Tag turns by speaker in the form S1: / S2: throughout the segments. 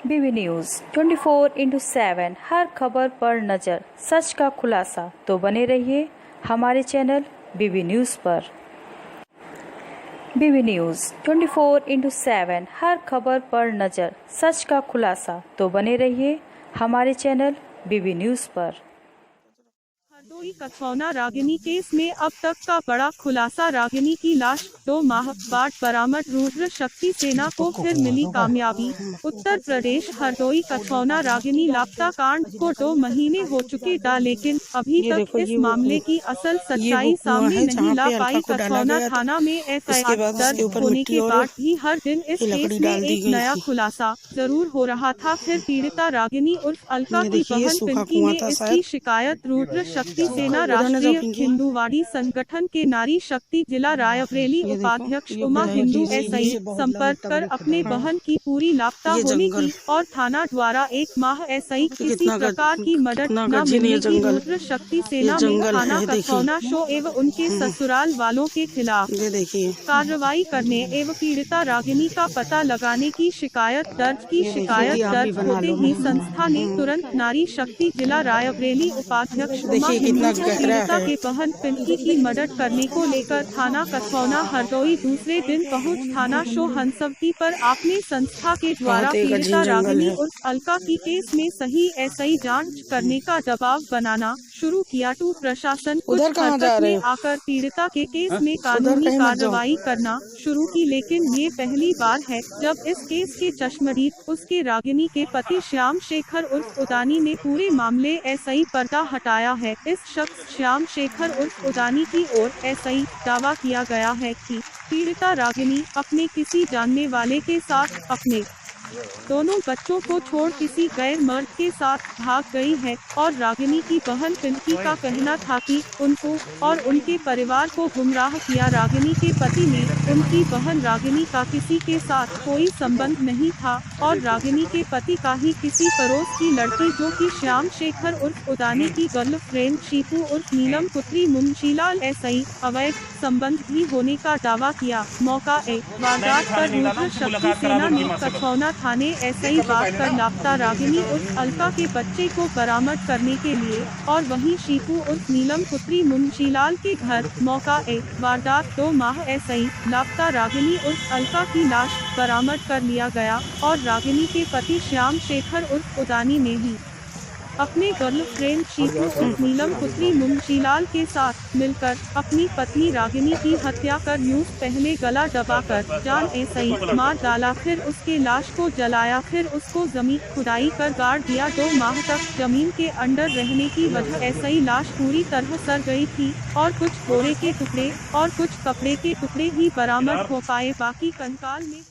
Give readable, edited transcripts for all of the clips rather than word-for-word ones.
S1: बीबी news 24/7 हर खबर पर नज़र, सच का खुलासा। तो बने रहिए हमारे चैनल बीबी न्यूज़ पर। बीबी न्यूज़ 24/7 हर खबर पर नज़र, सच का खुलासा। तो बने रहिए हमारे चैनल बीबी न्यूज़ पर।
S2: हरदोई कछौना रागिनी केस में अब तक का बड़ा खुलासा। रागिनी की लाश 2 माह बाद बरामद। रुद्र शक्ति सेना को फिर मिली कामयाबी। उत्तर प्रदेश हरदोई कछौना रागिनी लापता कांड को 2 महीने हो चुके थे, लेकिन अभी तक इस मामले की असल सच्चाई सामने नहीं ला पाई। कछौना थाना में एफआईआर दर्ज होने के बाद भी हर दिन इस केस में एक नया खुलासा जरूर हो रहा था। फिर पीड़िता रागिनी उर्फ अलका की बहन पिंकी ने इसकी शिकायत रुद्र शक्ति सेना राष्ट्रीय हिंदूवादी संगठन के नारी शक्ति जिला रायबरेली उपाध्यक्ष उमा हिंदू एसआई संपर्क कर अपने बहन की पूरी लापता होने की और थाना द्वारा 1 माह एसआई किसी प्रकार की मदद न मिलने की रुद्र शक्ति सेना में थाना कछौना शो एवं उनके ससुराल वालों के खिलाफ कार्रवाई करने एवं पीड़िता रागिनी का पता लगाने की शिकायत दर्ज की। शिकायत दर्ज होते ही संस्था ने तुरंत नारी शक्ति जिला रायबरेली उपाध्यक्ष उमा हिंदू को पीड़िता के बहन पिंकी की मदद करने को लेकर थाना कछौना हरदोई दूसरे दिन पहुंच थाना शो हंसवती पर आपने संस्था के द्वारा पीड़िता रागिनी उर्फ अलका की केस में सही एसआई जांच करने का दबाव बनाना शुरू किया। तो प्रशासन कुछ हरकत में आकर पीड़िता के केस में कानूनी कार्रवाई करना शुरू की, लेकिन ये पहली बार है जब इस केस के चश्मदीद उसके रागिनी के पति श्याम शेखर उर्फ उदानी ने पूरे मामले एसआई पर्दा हटाया है। इस शख्स श्याम शेखर उर्फ उदानी की ओर एसआई दावा किया गया है कि पीड़िता रागिनी अपने किसी जानने वाले के साथ अपने दोनों बच्चों को छोड़ किसी गैर मर्द के साथ भाग गई है और रागिनी की बहन पिंकी का कहना था कि उनको और उनके परिवार को गुमराह किया। रागिनी के पति ने उनकी बहन रागिनी का किसी के साथ कोई संबंध नहीं था और रागिनी के पति का ही किसी पड़ोस की लड़की जो कि श्याम शेखर उर्फ उदानी की गर्लफ्रेंड शीपू उर्फ नीलम पुत्री मुंशीलाल एसआई अवैध संबंध भी होने का दावा किया। मौका वारदात पर रुद्र शक्ति सेना ने कछौना थाने एसआई बात कर लापता रागिनी उर्फ अलका के बच्चे को बरामद करने के लिए और वहीं शीपू उर्फ नीलम पुत्री मुंशीलाल के घर मौका वारदात 2 माह एसआई लापता रागिनी उर्फ अलका की लाश बरामद कर लिया गया और रागिनी के पति श्याम शेखर उर्फ उदानी ने ही अपने गर्लफ्रेंड शीपू उर्फ नीलम पुत्री मुंशीलाल के साथ मिलकर अपनी पत्नी रागिनी की हत्या कर यूं पहले गला दबाकर जान ऐसे मार डाला, फिर उसके लाश को जलाया, फिर उसको जमीन खुदाई कर गाड़ दिया। 2 माह तक जमीन के अंदर रहने की वजह ऐसे ही लाश पूरी तरह सड़ गई थी और कुछ बोरे के टुकड़े और कुछ कपड़े के टुकड़े ही बरामद हो पाए, बाकी कंकाल में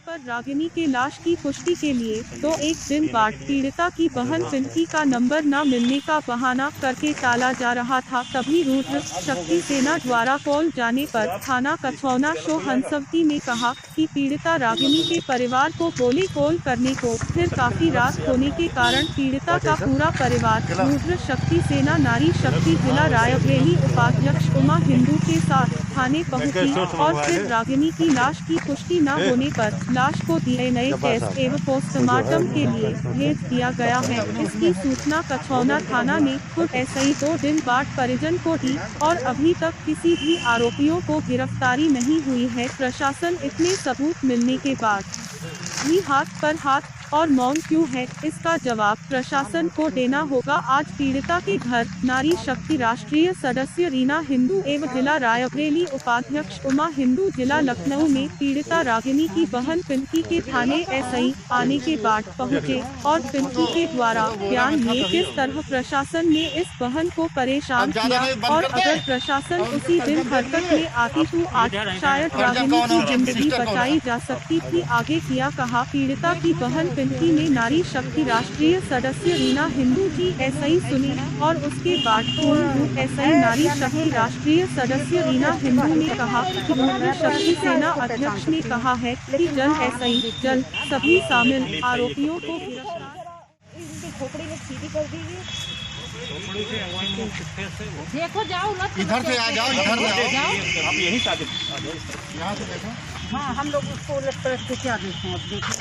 S2: पर रागिनी के लाश की पुष्टि के लिए तो 1 दिन बाद पीड़िता की बहन पिंकी का नंबर न मिलने का बहाना करके टाला जा रहा था। तभी रुद्र शक्ति सेना द्वारा कॉल जाने पर थाना कछौना शो हंसवती ने कहा कि पीड़िता रागिनी के परिवार को बोले कॉल करने को, फिर काफी रात होने के कारण पीड़िता का पूरा परिवार रुद्र शक्ति सेना नारी शक्ति जिला रायबरेली उपाध्यक्ष उमा हिंदू के साथ थाने पहुंची और फिर रागिनी की लाश की पुष्टि न होने पर लाश को डीएनए टेस्ट एवं पोस्टमार्टम के लिए भेज दिया गया है। इसकी सूचना कछौना थाना ने खुद एसआई 2 दिन बाद परिजन को दी और अभी तक किसी भी आरोपियों को गिरफ्तारी नहीं हुई है। प्रशासन इतने सबूत मिलने के बाद भी हाथ पर हाथ और मौन क्यों है, इसका जवाब प्रशासन को देना होगा। आज पीड़िता के घर नारी शक्ति राष्ट्रीय सदस्य रीना हिंदू एवं जिला रायबरेली उपाध्यक्ष उमा हिंदू जिला लखनऊ में पीड़िता रागिनी की बहन पिंकी के थाने एसआई आने के बाद पहुंचे और पिंकी के द्वारा बयान लिए किस तरह प्रशासन ने इस बहन को परेशान किया और अगर प्रशासन उसी दिन हरकत में आती तो आज शायद रागिनी की जिंदगी बचाई जा सकती थी। आगे किया कहा, पीड़िता की बहन पिंकी ने नारी शक्ति राष्ट्रीय सदस्य रीना हिंदू की एसआई सुनी और उसके बाद पूर्ण एसआई नारी शक्ति राष्ट्रीय सदस्य रीना हिंदू ने कहा कि रुद्र शक्ति सेना अध्यक्ष ने कहा है कि जल्द एसआई जल्द सभी शामिल आरोपियों को
S3: खोपड़ी में सीधी कर दीजिए।
S4: देखो जाओ ना,
S5: इधर से आ जाओ, इधर से
S4: जाओ।
S5: आप यहीं से आगे यहाँ से देखो।
S3: हाँ, हम लोग उसको उलट पलट के क्या देखें, अब देखो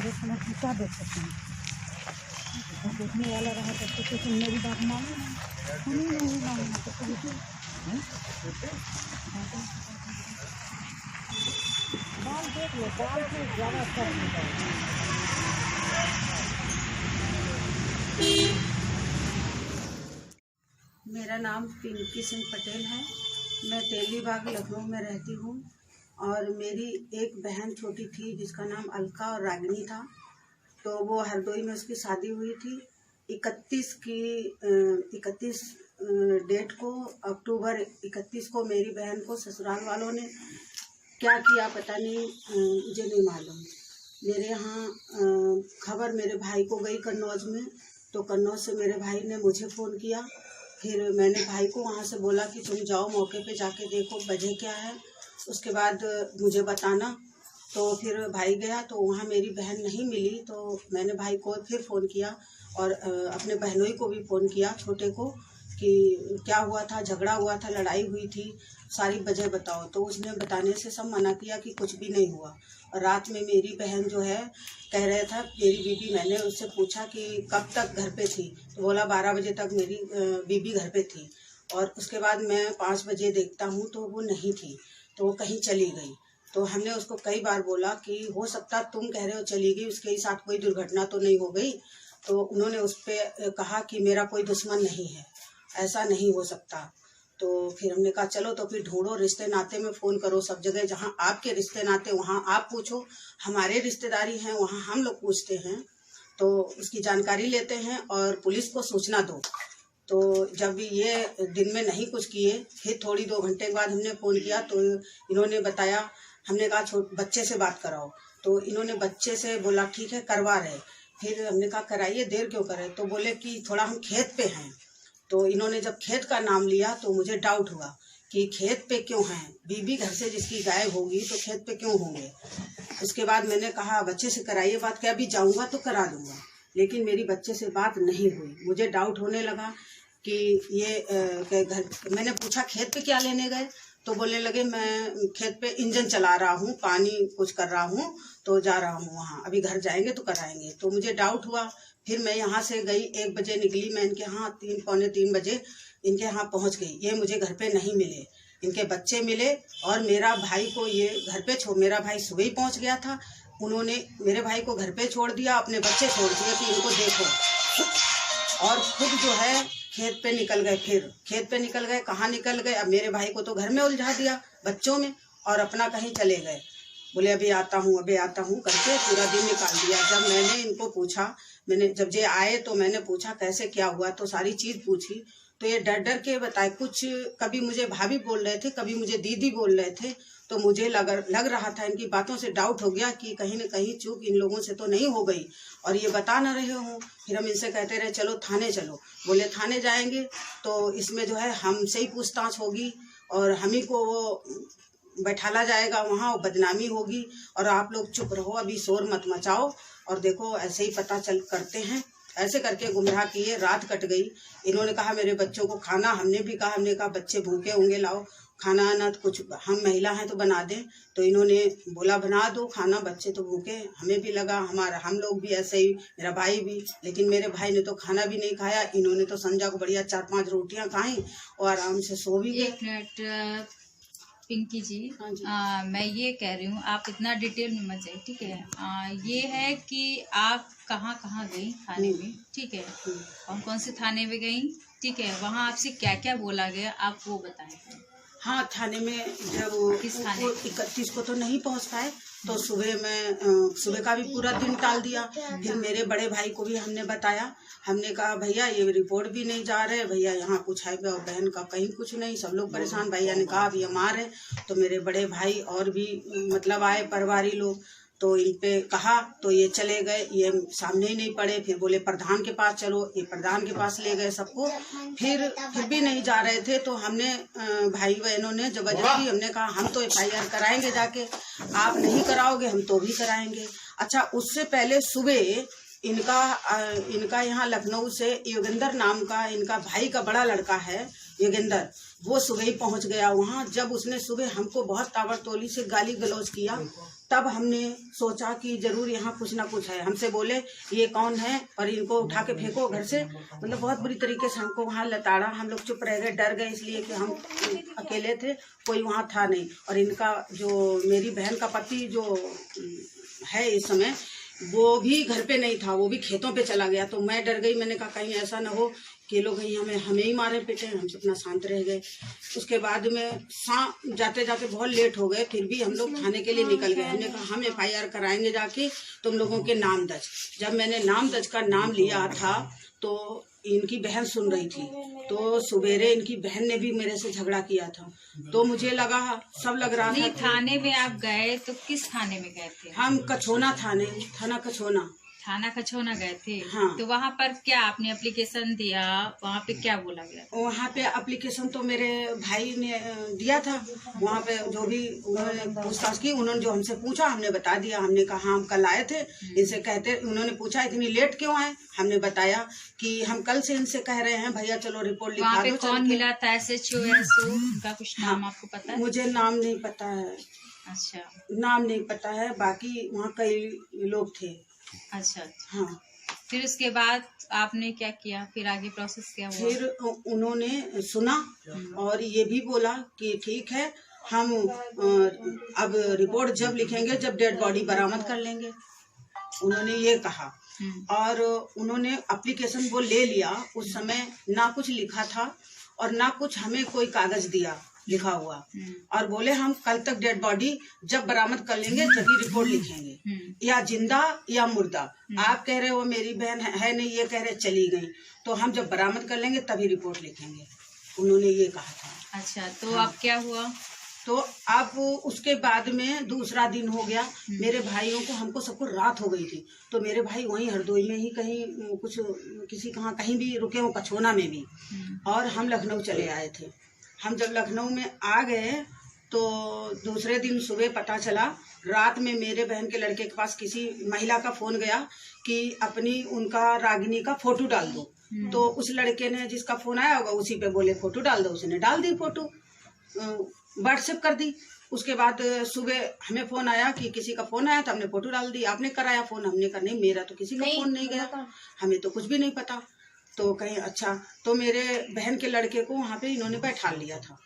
S3: मेरे समझ में क्या देख सकते हैं। देखने वाला रहा तब तो तुम मेरी बात मानो ना, सुनी नहीं मानना तो बाल देख लो, बाल से ज़्यादा अच्छा होता है।
S6: मेरा नाम पिंकी सिंह पटेल है। मैं तेली बाग लखनऊ में रहती हूँ और मेरी एक बहन छोटी थी जिसका नाम अलका और रागिनी था। तो वो हरदोई में उसकी शादी हुई थी 31 डेट को, अक्टूबर 31 को मेरी बहन को ससुराल वालों ने क्या किया पता नहीं, मुझे नहीं मालूम। मेरे यहाँ खबर मेरे भाई को गई कन्नौज में, तो कन्नौज से मेरे भाई ने मुझे फ़ोन किया। फिर मैंने भाई को वहाँ से बोला कि तुम जाओ मौके पे जाके देखो वजह क्या है, उसके बाद मुझे बताना। तो फिर भाई गया तो वहाँ मेरी बहन नहीं मिली। तो मैंने भाई को फिर फ़ोन किया और अपने बहनोई को भी फ़ोन किया, छोटे को, कि क्या हुआ था, झगड़ा हुआ था, लड़ाई हुई थी, सारी वजह बताओ। तो उसने बताने से सब मना किया कि कुछ भी नहीं हुआ। और रात में मेरी बहन जो है कह रहा था, मेरी बीबी, मैंने उससे पूछा कि कब तक घर पे थी, तो बोला 12 बजे तक मेरी बीबी घर पे थी। और उसके बाद मैं 5 बजे देखता हूँ तो वो नहीं थी, तो वो कहीं चली गई। तो हमने उसको कई बार बोला कि हो सकता तुम कह रहे हो चली गई, उसके साथ कोई दुर्घटना तो नहीं हो गई। तो उन्होंने उस पर कहा कि मेरा कोई दुश्मन नहीं है, ऐसा नहीं हो सकता। तो फिर हमने कहा चलो तो फिर ढूंढो, रिश्ते नाते में फ़ोन करो, सब जगह जहाँ आपके रिश्ते नाते वहाँ आप पूछो, हमारे रिश्तेदारी हैं वहाँ हम लोग पूछते हैं, तो उसकी जानकारी लेते हैं और पुलिस को सूचना दो। तो जब ये दिन में नहीं कुछ किए, फिर थोड़ी 2 घंटे के बाद हमने फ़ोन किया तो इन्होंने बताया, हमने कहा बच्चे से बात कराओ। तो इन्होंने बच्चे से बोला ठीक है करवा रहे। फिर हमने कहा कराइए, देर क्यों करें, तो बोले कि थोड़ा हम खेत पे हैं। तो इन्होंने जब खेत का नाम लिया तो मुझे डाउट हुआ कि खेत पे क्यों हैं, बीबी घर से जिसकी गायब होगी तो खेत पे क्यों होंगे। उसके बाद मैंने कहा बच्चे से कराइए बात, क्या अभी जाऊंगा तो करा दूंगा, लेकिन मेरी बच्चे से बात नहीं हुई। मुझे डाउट होने लगा कि ये घर, मैंने पूछा खेत पे क्या लेने गए, तो बोलने लगे मैं खेत पे इंजन चला रहा हूँ, पानी कुछ कर रहा हूँ, तो जा रहा हूँ वहाँ, अभी घर जाएंगे तो कराएंगे। तो मुझे डाउट हुआ। फिर मैं यहाँ से गई, 1 बजे निकली मैं इनके यहाँ, 3 पौने 3 बजे इनके यहाँ पहुँच गई। ये मुझे घर पे नहीं मिले, इनके बच्चे मिले और मेरा भाई को ये घर पे मेरा भाई सुबह ही पहुँच गया था। उन्होंने मेरे भाई को घर पे छोड़ दिया, अपने बच्चे छोड़ दिए कि इनको देखो, और खुद जो है खेत पे निकल गए। फिर खेत पे निकल गए, कहाँ निकल गए, अब मेरे भाई को तो घर में उलझा दिया बच्चों में, और अपना कहीं चले गए। बोले अभी आता हूँ करके पूरा दिन निकाल दिया। जब मैंने इनको पूछा, जब ये आए तो मैंने पूछा कैसे क्या हुआ, तो सारी चीज़ पूछी। तो ये डर डर के बताए, कुछ कभी मुझे भाभी बोल रहे थे, कभी मुझे दीदी बोल रहे थे। तो मुझे लग रहा था, इनकी बातों से डाउट हो गया कि कहीं न कहीं चूक इन लोगों से तो नहीं हो गई और ये बता ना रहे हों। फिर हम इनसे कहते रहे चलो थाने चलो, बोले थाने जाएंगे तो इसमें जो है हमसे ही पूछताछ होगी और हम ही को वो बैठाला जाएगा वहाँ, बदनामी होगी, और आप लोग चुप रहो, अभी शोर मत मचाओ, और देखो ऐसे ही पता चल करते हैं। ऐसे करके गुमराह किए, रात कट गई। इन्होंने कहा मेरे बच्चों को खाना, हमने भी कहा, हमने कहा बच्चे भूखे होंगे, लाओ खाना ना कुछ, हम महिला हैं तो बना दें। तो इन्होंने बोला बना दो खाना, बच्चे तो भूखे। हमें भी लगा हम लोग भी ऐसे ही, मेरा भाई भी, लेकिन मेरे भाई ने तो खाना भी नहीं खाया। इन्होंने तो संजा को बढ़िया 4-5 रोटियां खाई और आराम से सो भी गए।
S4: 1 मिनट पिंकी जी,
S6: हाँ जी।
S4: मैं ये कह रही हूँ, आप इतना डिटेल में मत जाइए, ठीक है। ये है कि आप कहाँ कहाँ गई थाने में, ठीक है, कौन कौन से थाने में गई, ठीक है, वहाँ आपसे क्या क्या बोला गया, आप वो बताएं।
S6: हाँ, थाने में जब 31 को तो नहीं पहुँच पाए, तो सुबह का भी पूरा दिन टाल दिया। फिर मेरे बड़े भाई को भी हमने बताया, हमने कहा भैया ये रिपोर्ट भी नहीं जा रहे, भैया यहाँ कुछ है, बहन का कहीं कुछ नहीं, सब लोग परेशान। भैया ने कहा अभी हम आ रहे, तो मेरे बड़े भाई और भी मतलब आए परिवारी लोग, तो इन पे कहा तो ये चले गए, ये सामने ही नहीं पड़े। फिर बोले प्रधान के पास चलो, ये प्रधान के पास ले गए सबको। फिर भी नहीं जा रहे थे, तो हमने भाई बहनों ने जबरदस्ती, हमने कहा हम तो FIR कराएंगे जाके, आप नहीं कराओगे हम तो भी कराएंगे। अच्छा, उससे पहले सुबह इनका यहाँ लखनऊ से योगेंद्र नाम का इनका भाई का बड़ा लड़का है, योगेंद्र, वो सुबह ही पहुंच गया वहाँ। जब उसने सुबह हमको बहुत ताबड़तोली से गाली गलौज किया, तब हमने सोचा कि जरूर यहाँ कुछ ना कुछ है। हमसे बोले ये कौन है और इनको उठा के फेंको घर से। मतलब बहुत बुरी तरीके से हमको वहाँ लताड़ा। हम लोग चुप रह गए, डर गए, इसलिए कि हम अकेले थे, कोई वहाँ था नहीं। और इनका जो मेरी बहन का पति जो है इस समय, वो भी घर पे नहीं था, वो भी खेतों पे चला गया। तो मैं डर गई, मैंने कहा कहीं ऐसा ना हो कि लोग हमें ही मारे पीटे। हम अपना शांत रह गए। उसके बाद में जाते जाते बहुत लेट हो गए, फिर भी हम लोग थाने के लिए निकल गए। हमने कहा हम FIR कराएंगे जाके तुम लोगों के नाम दर्ज। जब मैंने नाम दर्ज का नाम लिया था तो इनकी बहन सुन रही थी, तो सवेरे इनकी बहन ने भी मेरे से झगड़ा किया था। तो मुझे लगा, सब लग रहा था।
S4: थाने में आप गए तो किस थाने में गए थे?
S6: हम कछोना थाना कछोना
S4: थाना कछोना गए थे।
S6: हाँ।
S4: तो वहाँ पर क्या आपने एप्लीकेशन दिया? वहाँ पे क्या बोला गया?
S6: वहाँ पे एप्लीकेशन तो मेरे भाई ने दिया था। वहाँ पे जो भी उन्होंने पूछताछ की, उन्होंने जो हमसे पूछा हमने बता दिया। हमने कहा हम कल आए थे, इनसे कहते, उन्होंने पूछा इतनी लेट क्यों आए। हमने बताया कि हम कल से इनसे कह रहे हैं भैया चलो रिपोर्ट लिखा दो।
S4: वहाँ पे कौन मिला था? SHO का कुछ नाम आपको पता है?
S6: मुझे नाम नहीं पता है।
S4: अच्छा,
S6: नाम नहीं पता है, बाकी वहाँ कई लोग थे।
S4: अच्छा।
S6: हाँ।
S4: फिर उसके बाद आपने क्या किया? फिर आगे प्रोसेस क्या हुआ?
S6: फिर उन्होंने सुना और ये भी बोला कि ठीक है, हम अब रिपोर्ट जब लिखेंगे जब डेड बॉडी बरामद कर लेंगे, उन्होंने ये कहा। और उन्होंने एप्लीकेशन वो ले लिया। उस समय ना कुछ लिखा था और ना कुछ हमें कोई कागज दिया लिखा हुआ, और बोले हम कल तक डेड बॉडी जब बरामद कर लेंगे तभी रिपोर्ट लिखेंगे, या जिंदा या मुर्दा। आप कह रहे हो मेरी बहन है नहीं, ये कह रहे चली गई, तो हम जब बरामद कर लेंगे तभी रिपोर्ट लिखेंगे, उन्होंने ये कहा था।
S4: अच्छा, तो
S6: हाँ।
S4: अब क्या हुआ?
S6: तो अब उसके बाद में दूसरा दिन हो गया। मेरे भाइयों को, हमको सबको रात हो गई थी, तो मेरे भाई वहीं हरदोई में ही कहीं कुछ कहीं भी रुके हो, कछोना में भी, और हम लखनऊ चले आए थे। हम जब लखनऊ में आ गए तो दूसरे दिन सुबह पता चला, रात में मेरे बहन के लड़के के पास किसी महिला का फोन गया कि अपनी उनका रागिनी का फोटो डाल दो। तो उस लड़के ने, जिसका फोन आया होगा, उसी पे बोले फोटो डाल दो। उसने डाल दी फोटो, व्हाट्सएप कर दी। उसके बाद सुबह हमें फोन आया कि किसी का फोन आया था, हमने फोटो डाल दी। आपने कराया फोन? हमने कहा नहीं, मेरा तो किसी का फोन नहीं गया, हमें तो कुछ भी नहीं पता। तो कहीं अच्छा, तो मेरे बहन के लड़के को वहाँ पे इन्होंने बैठा लिया था।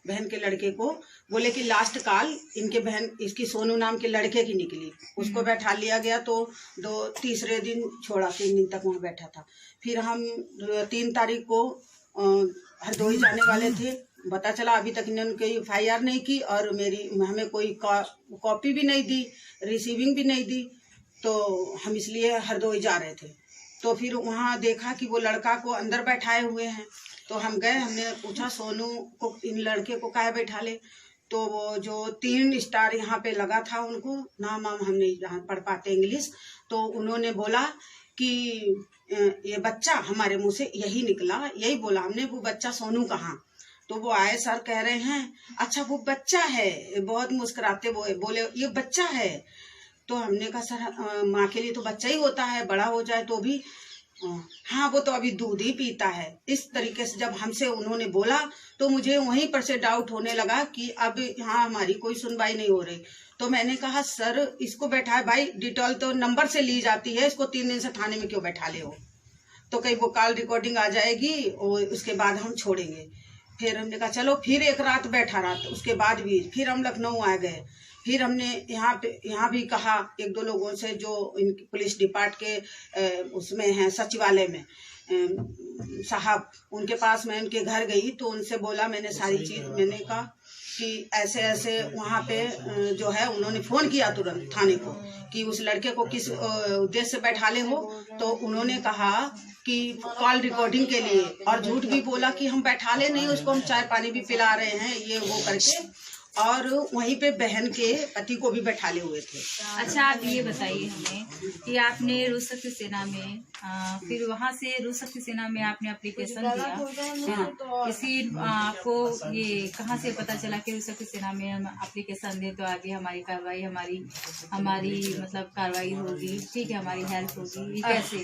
S6: बहन के लड़के को बोले कि लास्ट कॉल इनके बहन, इसकी सोनू नाम के लड़के की निकली, उसको बैठा लिया गया। तो तीसरे दिन छोड़ा, 3 दिन तक वहाँ बैठा था। फिर हम 3 तारीख को हरदोई जाने वाले थे। पता चला अभी तक इन्होंने कोई FIR नहीं की और हमें कोई कॉपी भी नहीं दी, रिसीविंग भी नहीं दी। तो हम इसलिए हरदोई जा रहे थे। तो फिर वहाँ देखा कि वो लड़का को अंदर बैठाए हुए हैं। तो हम गए, हमने पूछा सोनू को, इन लड़के को काहे बैठा ले। तो वो जो 3 स्टार यहाँ पे लगा था, उनको नाम हम नहीं पढ़ पाते इंग्लिश, तो उन्होंने बोला कि ये बच्चा, हमारे मुंह से यही निकला, यही बोला हमने, वो बच्चा सोनू कहाँ। तो वो आए, सर कह रहे हैं अच्छा वो बच्चा है, बहुत मुस्कुराते बोले ये बच्चा है। तो हमने कहा सर माँ के लिए तो बच्चा ही होता है, बड़ा हो जाए तो भी, हाँ वो तो अभी दूध ही पीता है। इस तरीके से जब हमसे उन्होंने बोला तो मुझे वहीं पर से डाउट होने लगा कि अब यहाँ हमारी कोई सुनवाई नहीं हो रही। तो मैंने कहा सर इसको बैठाए, भाई डिटेल तो नंबर से ली जाती है, इसको 3 दिन से थाने में क्यों बैठा ले हो। तो कहीं वो कॉल रिकॉर्डिंग आ जाएगी और उसके बाद हम छोड़ेंगे। फिर हमने कहा चलो, फिर एक रात बैठा रहा। उसके बाद भी फिर हम लखनऊ आ गए। फिर हमने यहाँ भी कहा 1-2 लोगों से जो पुलिस डिपार्ट के उसमें हैं, सचिवालय में साहब, उनके पास मैं उनके घर गई तो उनसे बोला, मैंने सारी चीज़, मैंने कहा कि ऐसे ऐसे वहाँ पे जो है, उन्होंने फ़ोन किया तुरंत थाने को कि उस लड़के को किस उद्देश्य से बैठा ले हो। तो उन्होंने कहा कि कॉल रिकॉर्डिंग के लिए, और झूठ भी बोला कि हम बैठा ले नहीं, उसको हम चाय पानी भी पिला रहे हैं, ये वो करके। और वहीं पे बहन के पति को भी बैठाले हुए थे।
S4: अच्छा, आप ये बताइए हमें कि आपने रुस शक्ति सेना में फिर वहाँ से रुस शक्ति सेना में आपने एप्लीकेशन दिया, इसी आपको ये कहाँ से पता चला कि रुस शक्ति सेना में हम एप्लीकेशन दें तो आगे हमारी कार्रवाई हमारी मतलब कार्रवाई होगी, ठीक है, हमारी हेल्प होगी, ये कैसे?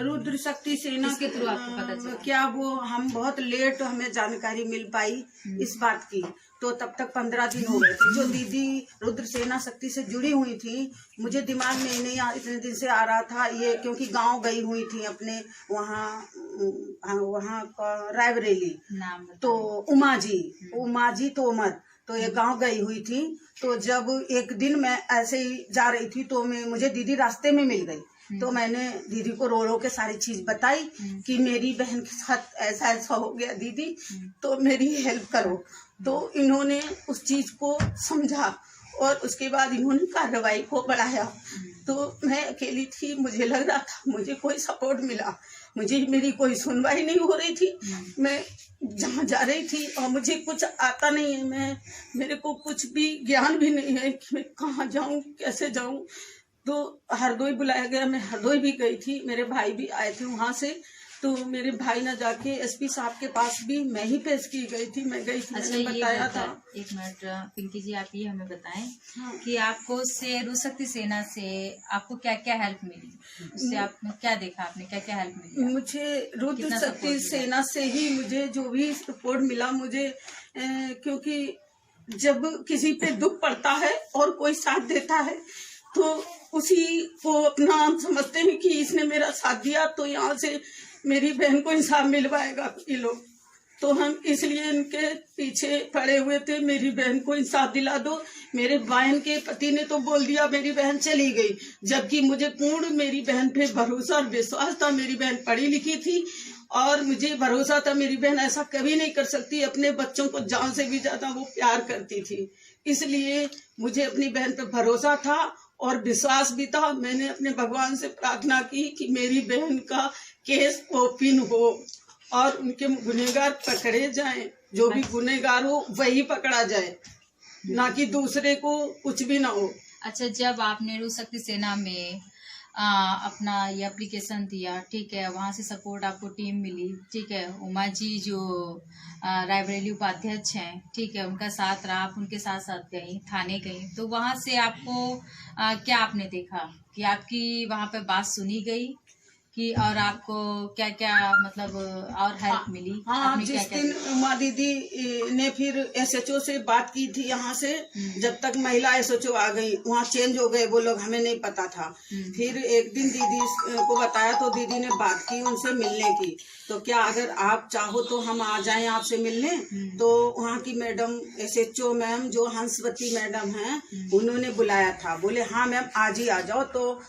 S6: रुद्र शक्ति सेना
S4: के थ्रू आपको पता चला?
S6: क्या वो हम बहुत लेट हमें जानकारी मिल पाई इस बात की, तो तब तक 15 दिन हो गए थे। जो दीदी रुद्र सेना शक्ति से जुड़ी हुई थी, मुझे दिमाग में नहीं इतने दिन से आ रहा था ये, क्योंकि गांव गई हुई थी अपने वहाँ का रायबरेली, तो उमा जी तोमर, तो ये गांव गई हुई थी। तो जब एक दिन मैं ऐसे ही जा रही थी तो मुझे दीदी रास्ते में मिल गई, तो मैंने दीदी को रो रो के सारी चीज बताई कि मेरी बहन के साथ ऐसा ऐसा हो गया दीदी, तो मेरी हेल्प करो। तो इन्होंने उस चीज को समझा और उसके बाद इन्होंने कार्रवाई को बढ़ाया। तो मैं अकेली थी, मुझे लग रहा था मुझे कोई सपोर्ट मिला, मेरी कोई सुनवाई नहीं हो रही थी। मैं जहाँ जा रही थी और मुझे कुछ आता नहीं है, मेरे को कुछ भी ज्ञान भी नहीं है कि मैं कहाँ जाऊँ, कैसे जाऊँ। तो हरदोई बुलाया गया, मैं हरदोई भी गई थी, मेरे भाई भी आए थे वहाँ से, तो मेरे भाई ने जाके एसपी साहब के पास भी मैं ही पेश की गई थी, मैं गई थी।
S4: अच्छा,
S6: बताया था।
S4: एक मिनट पिंकी जी, आप ये हमें बताएं कि आपको से रुस शक्ति सेना से आपको क्या क्या हेल्प मिली, उससे आपने क्या देखा, आपने क्या क्या हेल्प मिली?
S6: मुझे रुद्र शक्ति सेना से ही मुझे जो भी सपोर्ट मिला, मुझे क्योंकि जब किसी पे दुख पड़ता है और कोई साथ देता है तो उसी को अपना समझते हैं कि इसने मेरा साथ दिया तो यहाँ से मेरी बहन को इंसाफ मिलवाएगा ये लोग। तो हम इसलिए इनके पीछे पड़े हुए थे, मेरी बहन को इंसाफ दिला दो। मेरे बहन के पति ने तो बोल दिया मेरी बहन चली गई, जबकि मुझे पूर्ण मेरी बहन पे भरोसा और विश्वास था। मेरी बहन पढ़ी लिखी थी और मुझे भरोसा था मेरी बहन ऐसा कभी नहीं कर सकती, अपने बच्चों को जान से भी ज्यादा वो प्यार करती थी। इसलिए मुझे अपनी बहन पे भरोसा था और विश्वास भी था। मैंने अपने भगवान से प्रार्थना की कि मेरी बहन का केस ओपन हो और उनके गुनहगार पकड़े जाएं, जो भी गुनहगार हो वही पकड़ा जाए, ना कि दूसरे को कुछ भी ना हो।
S4: अच्छा, जब आपने रुस शक्ति सेना में अपना ये एप्लीकेशन दिया, ठीक है, वहाँ से सपोर्ट आपको टीम मिली, ठीक है, उमा जी जो रायबरेली उपाध्यक्ष हैं, ठीक है, उनका साथ रहा, आप उनके साथ साथ गई, थाने गई, तो वहाँ से आपको क्या आपने देखा कि आपकी वहाँ पे बात सुनी गई कि और आपको क्या क्या मतलब और हेल्प मिली?
S6: हाँ, जिस दिन उमा दीदी ने फिर एसएचओ से बात की थी यहाँ से, जब तक महिला एसएचओ आ गई, वहाँ चेंज हो गए वो लोग, हमें नहीं पता था। फिर एक दिन दीदी को बताया तो दीदी ने बात की उनसे मिलने की, तो क्या अगर आप चाहो तो हम आ जाएं आपसे मिलने। तो वहाँ की मैडम एसएचओ मैम जो हंसवती मैडम हैं, उन्होंने बुलाया था, बोले हाँ मैम आज ही आ जाओ। तो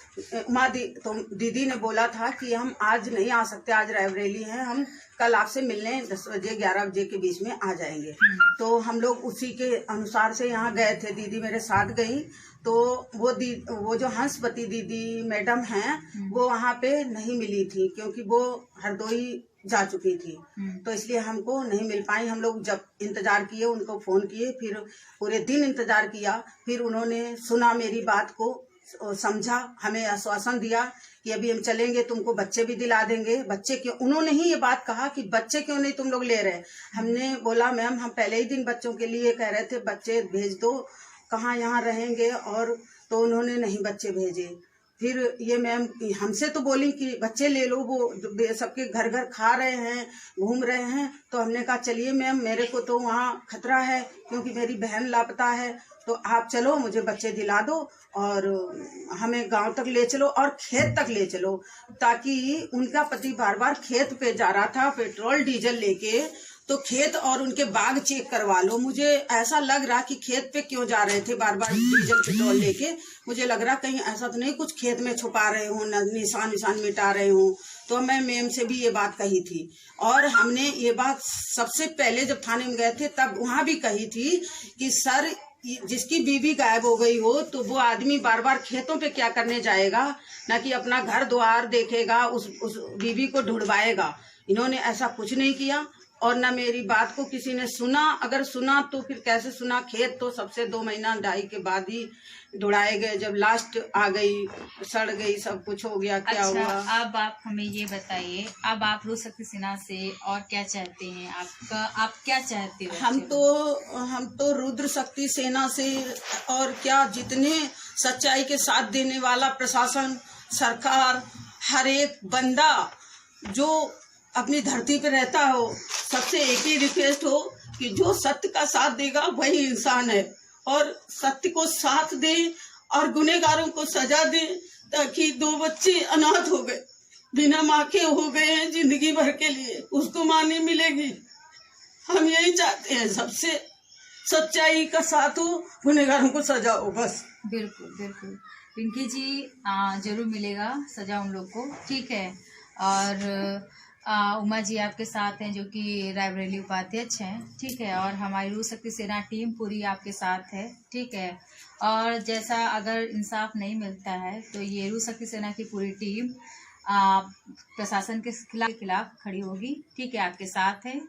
S6: दीदी ने बोला था कि हम आज नहीं आ सकते, आज रायबरेली है, हम कल आपसे मिलने 10 बजे 11 बजे के बीच में आ जाएंगे। तो हम लोग उसी के अनुसार से यहाँ गए थे, दीदी मेरे साथ गई। तो वो जो हंसपति दीदी मैडम हैं वो वहाँ पे नहीं मिली थी, क्योंकि वो हरदोई जा चुकी थी, तो इसलिए हमको नहीं मिल पाई। हम लोग जब इंतजार किए, उनको फोन किए, फिर पूरे दिन इंतजार किया, फिर उन्होंने सुना मेरी बात को, समझा, हमें आश्वासन दिया कि अभी हम चलेंगे, तुमको बच्चे भी दिला देंगे। बच्चे क्यों, उन्होंने ही ये बात कहा कि बच्चे क्यों नहीं तुम लोग ले रहे। हमने बोला मैम हम पहले ही दिन बच्चों के लिए कह रहे थे बच्चे भेज दो, कहाँ यहाँ रहेंगे, और तो उन्होंने नहीं बच्चे भेजे। फिर ये मैम हमसे तो बोली कि बच्चे ले लो, वो सबके घर घर खा रहे हैं, घूम रहे हैं। तो हमने कहा चलिए मैम, मेरे को तो वहाँ खतरा है क्योंकि मेरी बहन लापता है, तो आप चलो, मुझे बच्चे दिला दो और हमें गांव तक ले चलो और खेत तक ले चलो, ताकि उनका पति बार बार खेत पे जा रहा था पेट्रोल डीजल लेके, तो खेत और उनके बाग चेक करवा लो। मुझे ऐसा लग रहा कि खेत पे क्यों जा रहे थे बार बार डीजल पेट्रोल लेके, मुझे लग रहा कहीं ऐसा तो नहीं कुछ खेत में छुपा रहे हो, निशान मिटा रहे हो। तो मैं मैम से भी ये बात कही थी, और हमने ये बात सबसे पहले जब थाने में गए थे तब वहाँ भी कही थी कि सर जिसकी बीवी गायब हो गई हो तो वो आदमी बार बार खेतों पे क्या करने जाएगा, ना कि अपना घर द्वार देखेगा, उस बीवी को ढूंढवाएगा। इन्होंने ऐसा कुछ नहीं किया। और न मेरी बात को किसी ने सुना। अगर सुना तो फिर कैसे सुना। खेत तो सबसे 2 महीना 2.5 के बाद ही दौड़ाए गए। जब लास्ट आ गई, सड़ गई, सब कुछ हो गया। क्या
S4: अच्छा,
S6: हुआ?
S4: अब आप हमें ये बताइए, अब आप रोज शक्ति सेना से और क्या चाहते हैं? आप क्या चाहते हो?
S6: हम तो रुद्र शक्ति सेना से और क्या, जितने सच्चाई के साथ देने वाला प्रशासन, सरकार, हर एक बंदा जो अपनी धरती पे रहता हो, सबसे एक ही रिक्वेस्ट हो कि जो सत्य का साथ देगा वही इंसान है, और सत्य को साथ दे और गुनहगारों को सजा दे। ताकि 2 बच्चे अनाथ हो गए, बिना माँ के हो गए हैं जिंदगी भर के लिए, उसको माँ नहीं मिलेगी। हम यही चाहते हैं, सबसे सच्चाई का साथ हो, गुनहगारों को सजा हो, बस।
S4: बिल्कुल बिल्कुल पिंकी जी, जरूर मिलेगा सजा उन लोग को, ठीक है। और उमा जी आपके साथ हैं, जो कि रायबरेली उपाध्यक्ष हैं, ठीक है। और हमारी रुद्र शक्ति सेना टीम पूरी आपके साथ है, ठीक है। और जैसा अगर इंसाफ नहीं मिलता है तो ये रुद्र शक्ति सेना की पूरी टीम प्रशासन के खिलाफ खड़ी होगी, ठीक है, आपके साथ है।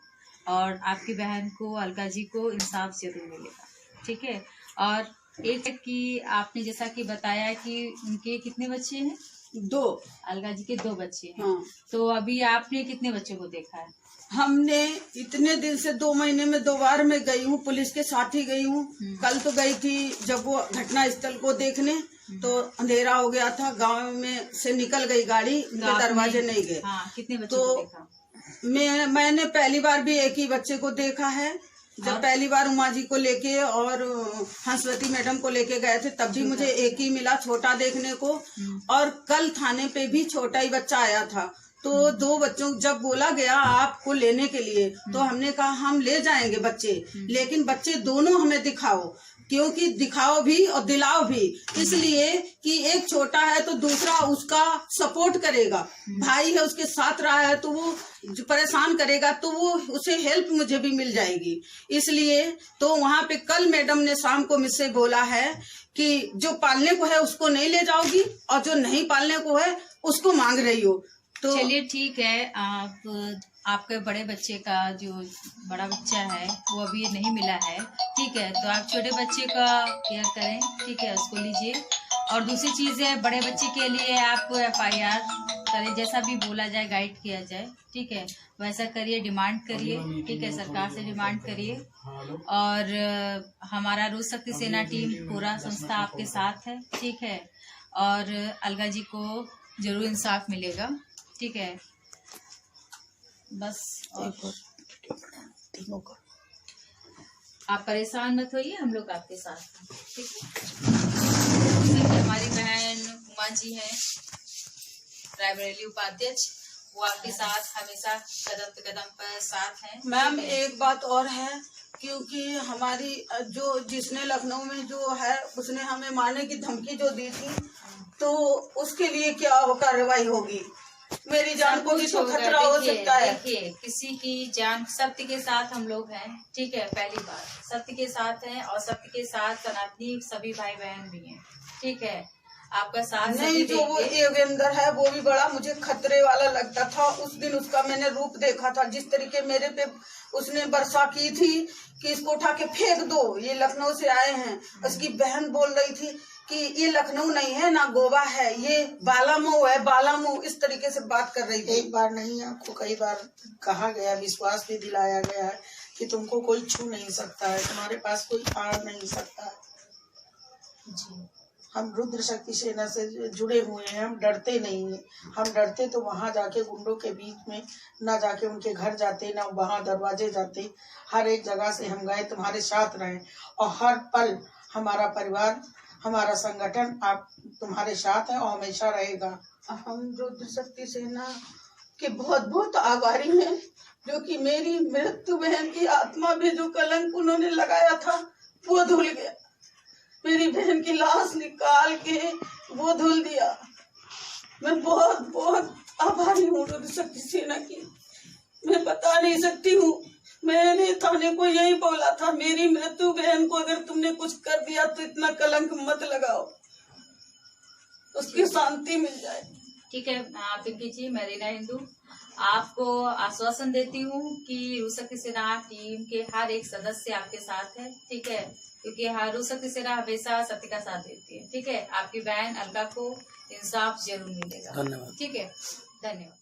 S4: और आपकी बहन को, अलका जी को इंसाफ जरूर मिलेगा, ठीक है। और एक कि आपने जैसा कि बताया कि उनके कितने बच्चे हैं?
S6: 2।
S4: अलका जी के 2 बच्चे हैं।
S6: हाँ।
S4: तो अभी आपने कितने बच्चों को देखा है?
S6: हमने इतने दिन से 2 महीने में 2 बार मैं गई हूँ, पुलिस के साथ ही गई हूँ। कल तो गई थी जब वो घटना स्थल को देखने, तो अंधेरा हो गया था, गांव में से निकल गई गाड़ी, उनके दरवाजे नहीं गए।
S4: हाँ, कितने बच्चों को देखा?
S6: मैंने पहली बार भी एक ही बच्चे को देखा है। जब पहली बार उमा जी को लेके और हंसवती मैडम को लेके गए थे, तब भी मुझे एक ही मिला, छोटा देखने को। और कल थाने पे भी छोटा ही बच्चा आया था। तो 2 बच्चों जब बोला गया आपको लेने के लिए, तो हमने कहा हम ले जाएंगे बच्चे, लेकिन बच्चे दोनों हमें दिखाओ, क्योंकि दिखाओ भी और दिलाओ भी। इसलिए कि एक छोटा है तो दूसरा उसका सपोर्ट करेगा, भाई है उसके साथ रहा है तो वो जो परेशान करेगा तो वो उसे हेल्प मुझे भी मिल जाएगी। इसलिए तो वहाँ पे कल मैडम ने शाम को मुझसे बोला है कि जो पालने को है उसको नहीं ले जाओगी और जो नहीं पालने को है उसको मांग रही हो। तो
S4: चलिए ठीक है, आपके बड़े बच्चे का जो बड़ा बच्चा है वो अभी नहीं मिला है, ठीक है। तो आप छोटे बच्चे का केयर करें, ठीक है, उसको लीजिए। और दूसरी चीज़ है, बड़े बच्चे के लिए आप FIR करें, जैसा भी बोला जाए, गाइड किया जाए, ठीक है, वैसा करिए, डिमांड करिए, ठीक है, सरकार से डिमांड करिए। और हमारा रुद्र शक्ति सेना टीम पूरा संस्था आपके साथ है, ठीक है। और अलगा जी को जरूर इंसाफ मिलेगा, ठीक है, बस। और
S6: तीनों का
S4: आप परेशान मत होइए, हम लोग आपके साथ हैं, ठीक है। हमारी बहन उमा जी हैं, रायबरेली उपाध्यक्ष, वो आपके साथ हमेशा कदम कदम पर साथ हैं।
S6: मैम एक बात और है, क्योंकि हमारी जो जिसने लखनऊ में जो है उसने हमें मारने की धमकी जो दी थी, तो उसके लिए क्या कार्रवाई होगी? मेरी जान को भी तो खतरा हो सकता है।
S4: देखिए, किसी की जान, सत्य के साथ हम लोग हैं, ठीक है, पहली बार सत्य के साथ हैं, और सत्य के साथ सनातनी सभी भाई बहन भी हैं, ठीक है। आपका साथ
S6: नहीं, जो वो योगेंद्र है वो भी बड़ा मुझे खतरे वाला लगता था। उस दिन उसका मैंने रूप देखा था, जिस तरीके मेरे पे उसने वर्षा की थी कि इसको उठा के फेंक दो, ये लखनऊ से आए हैं। उसकी बहन बोल रही थी कि ये लखनऊ नहीं है ना गोवा है, ये बालामऊ है, बालामऊ, इस तरीके से बात कर रही थी।
S7: एक बार नहीं, आपको कई बार कहा गया, विश्वास भी दिलाया गया है कि तुमको कोई छू नहीं सकता है, तुम्हारे पास कोई आ नहीं सकता है। हम रुद्र शक्ति सेना से जुड़े हुए हैं, हम डरते नहीं हैं। हम डरते तो वहाँ जाके गुंडों के बीच में ना जाके उनके घर जाते, ना वहाँ दरवाजे जाते। हर एक जगह से हम गए, तुम्हारे साथ रहे, और हर पल हमारा परिवार, हमारा संगठन आप तुम्हारे साथ है और हमेशा रहेगा।
S6: हम रुद्र शक्ति सेना के बहुत बहुत आभारी हैं, जो कि मेरी मृत्यु बहन की आत्मा में जो कलंक उन्होंने लगाया था वो धुल गया। मेरी बहन की लाश निकाल के वो धुल दिया। मैं बहुत बहुत आभारी हूँ रुद्र शक्ति सेना की। मैं बता नहीं सकती हूँ। मैंने थाने को यही बोला था, मेरी मृत्यु बहन को अगर तुमने कुछ कर दिया तो इतना कलंक मत लगाओ, उसकी शांति मिल जाए।
S4: ठीक है पिंकी जी, मैं रीना हिंदू, आपको आश्वासन देती हूँ कि रुशक्ति सेना टीम के हर एक सदस्य आपके साथ है, ठीक है, क्योंकि रुशक्ति सेना हमेशा सत्य का साथ देती है, ठीक है। आपकी बहन अलका को इंसाफ जरूर मिलेगा।
S8: धन्यवाद।
S4: ठीक है, धन्यवाद।